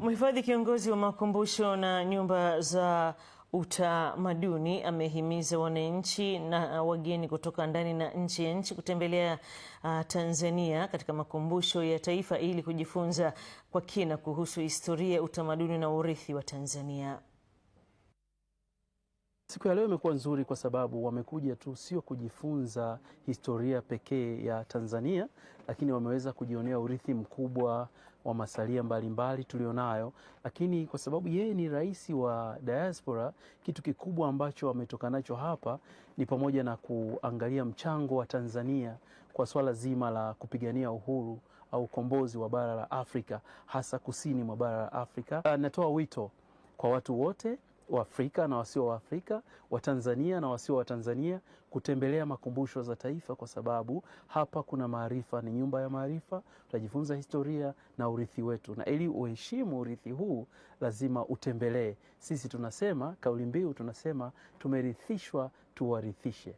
Mhifadhi kiongozi wa makumbusho na nyumba za utamaduni amehimiza wananchi na wageni kutoka ndani na nje ya nchi kutembelea Tanzania katika makumbusho ya taifa ili kujifunza kwa kina kuhusu historia, utamaduni na urithi wa Tanzania. Siku ya leo imekuwa nzuri kwa sababu wamekuja tu sio kujifunza historia pekee ya Tanzania, lakini wameweza kujionea urithi mkubwa wa masalia mbalimbali tulionayo. Lakini kwa sababu yeye ni rais wa diaspora, kitu kikubwa ambacho wametoka nacho hapa ni pamoja na kuangalia mchango wa Tanzania kwa swala zima la kupigania uhuru au ukombozi wa bara la Afrika, hasa kusini mwa bara la Afrika. Natoa wito kwa watu wote wa Afrika na wasio wa Afrika, wa Tanzania na wasio wa Tanzania kutembelea makumbusho za taifa, kwa sababu hapa kuna maarifa, ni nyumba ya maarifa. Tutajifunza historia na urithi wetu, na ili uheshimu urithi huu lazima utembelee. Sisi tunasema, kauli mbiu tunasema, tumerithishwa tuwarithishe.